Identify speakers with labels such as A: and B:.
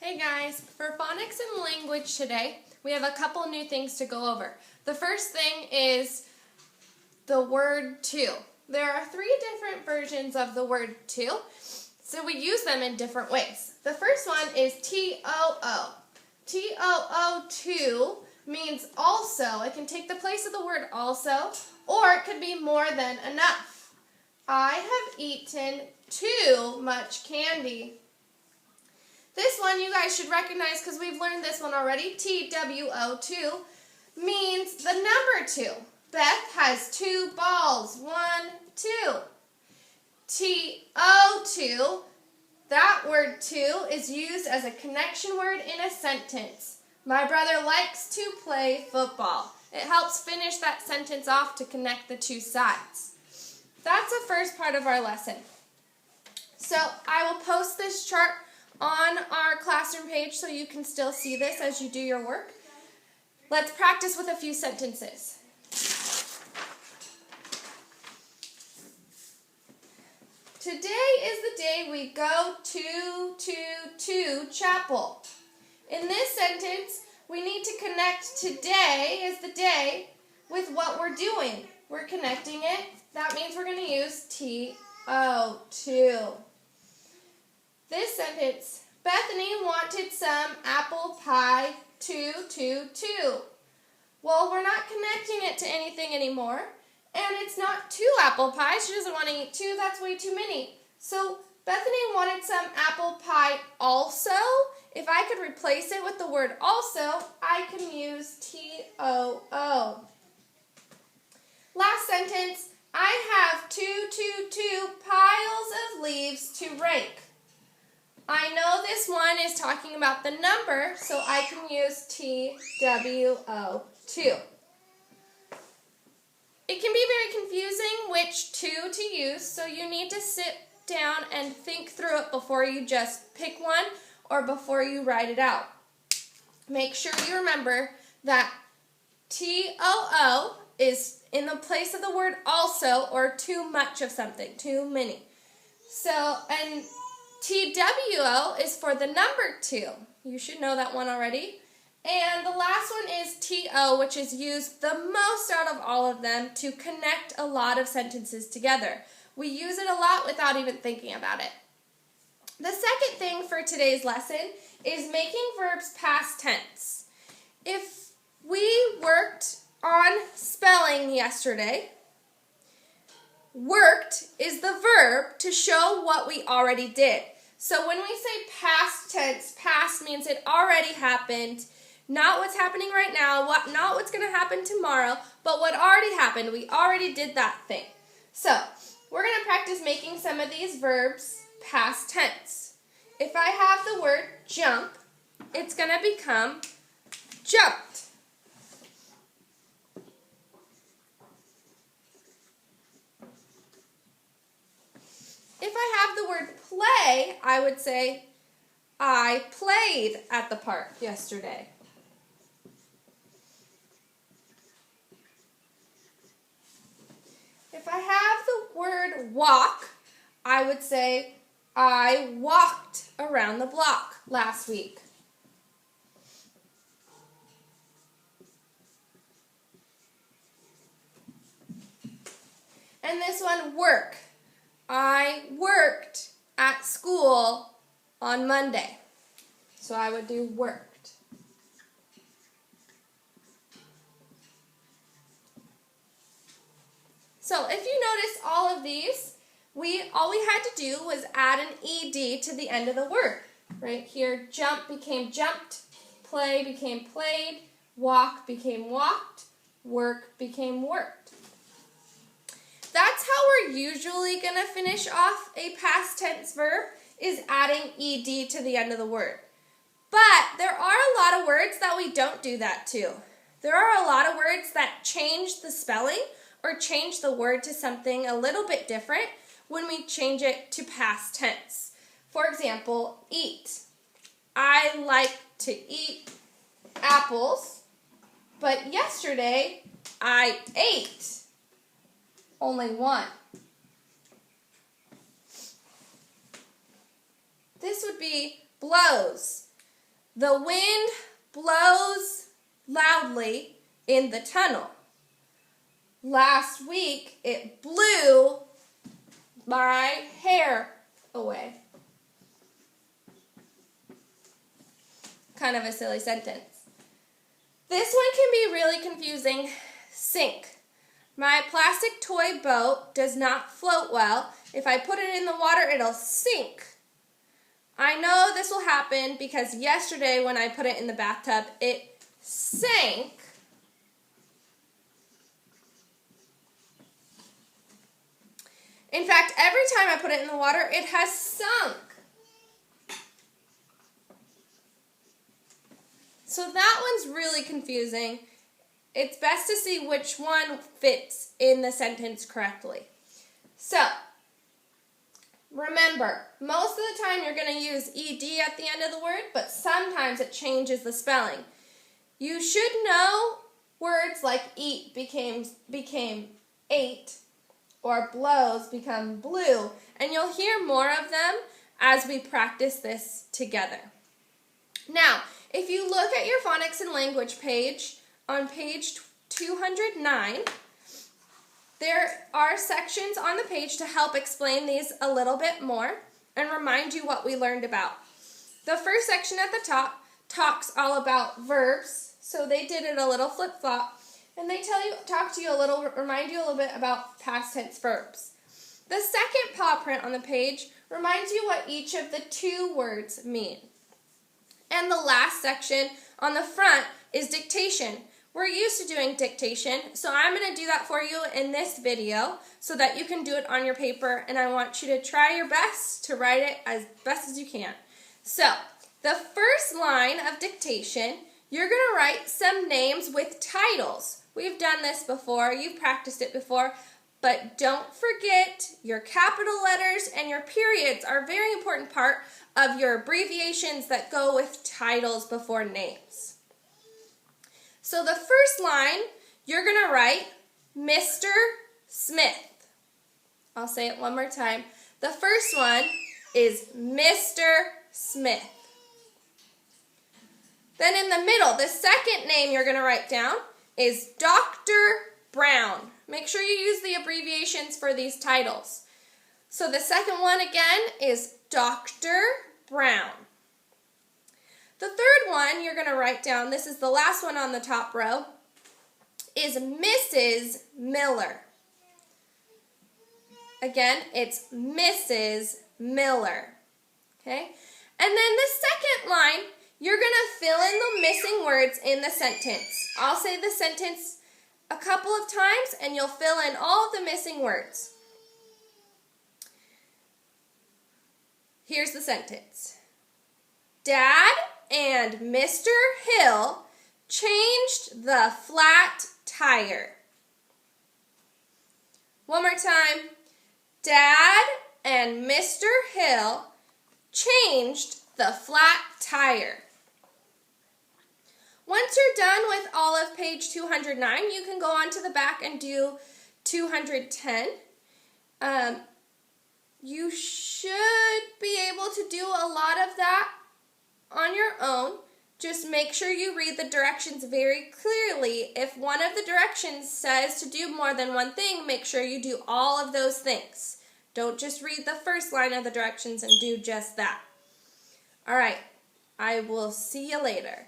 A: Hey guys, for phonics and language today, we have a couple new things to go over. The first thing is the word to. There are 3 different versions of the word to, so we use them in different ways. The first one is T-O-O. T-O-O, to, means also. It can take the place of the word also, or it could be more than enough. I have eaten too much candy. This one you guys should recognize because we've learned this one already. T-W-O, two, means the number 2. Beth has 2 balls. 1, 2. T-O-2, that word to is used as a connection word in a sentence. My brother likes to play football. It helps finish that sentence off to connect the 2 sides. That's the first part of our lesson. So I will post this chart on our classroom page so you can still see this as you do your work. Let's practice with a few sentences. Today is the day we go to chapel. In this sentence, we need to connect today is the day with what we're doing. We're connecting it. That means we're going to use T-O, to. This sentence, Bethany wanted some apple pie to. Well, we're not connecting it to anything anymore, and it's not 2 apple pies. She doesn't want to eat 2. That's way too many. So Bethany wanted some apple pie also. If I could replace it with the word also, I can use T-O-O. Last sentence, I have 2 piles of leaves to rake. I know this one is talking about the number, so I can use T-W-O, two. It can be very confusing which to use, so you need to sit down and think through it before you just pick one or before you write it out. Make sure you remember that T-O-O is in the place of the word also or too much of something, too many. So, and T-W-O is for the number 2. You should know that one already. And the last one is T-O, which is used the most out of all of them to connect a lot of sentences together. We use it a lot without even thinking about it. The second thing for today's lesson is making verbs past tense. If we worked on spelling yesterday, worked is the verb to show what we already did. So when we say past tense, past means it already happened, not what's happening right now, not what's going to happen tomorrow, but what already happened. We already did that thing. So we're going to practice making some of these verbs past tense. If I have the word jump, it's going to become jumped. If I have the word play, I would say, I played at the park yesterday. If I have the word walk, I would say, I walked around the block last week. And this one, work. I worked at school on Monday. So I would do worked. So if you notice all of these, all we had to do was add an ED to the end of the word. Right here, jump became jumped, play became played, walk became walked, work became worked. That's how we're usually going to finish off a past tense verb, is adding ED to the end of the word. But there are a lot of words that we don't do that to. There are a lot of words that change the spelling or change the word to something a little bit different when we change it to past tense. For example, eat. I like to eat apples, but yesterday I ate only one. This would be blows. The wind blows loudly in the tunnel. Last week, it blew my hair away. Kind of a silly sentence. This one can be really confusing. Sink. My plastic toy boat does not float well. If I put it in the water, it'll sink. I know this will happen because yesterday when I put it in the bathtub, it sank. In fact, every time I put it in the water, it has sunk. So that one's really confusing. It's best to see which one fits in the sentence correctly. So, remember, most of the time you're going to use ed at the end of the word, but sometimes it changes the spelling. You should know words like eat became ate, or blows become blew, and you'll hear more of them as we practice this together. Now, if you look at your phonics and language page, on page 209, there are sections on the page to help explain these a little bit more and remind you what we learned about. The first section at the top talks all about verbs, so they did it a little flip-flop, and they remind you a little bit about past tense verbs. The second paw print on the page reminds you what each of the two words mean. And the last section on the front is dictation. We're used to doing dictation, so I'm going to do that for you in this video so that you can do it on your paper, and I want you to try your best to write it as best as you can. So, the first line of dictation, you're going to write some names with titles. We've done this before, you've practiced it before, but don't forget your capital letters and your periods are a very important part of your abbreviations that go with titles before names. So the first line, you're going to write Mr. Smith. I'll say it one more time. The first one is Mr. Smith. Then in the middle, the second name you're going to write down is Dr. Brown. Make sure you use the abbreviations for these titles. So the second one again is Dr. Brown. The third one you're going to write down, this is the last one on the top row, is Mrs. Miller. Again, it's Mrs. Miller. Okay? And then the second line, you're going to fill in the missing words in the sentence. I'll say the sentence a couple of times and you'll fill in all of the missing words. Here's the sentence. Dad and Mr. Hill changed the flat tire. One more time. Dad and Mr. Hill changed the flat tire. Once you're done with all of page 209, you can go on to the back and do 210. You should be able to do a lot of that on your own. Just make sure you read the directions very clearly. If one of the directions says to do more than one thing, make sure you do all of those things. Don't just read the first line of the directions and do just that. All right, I will see you later.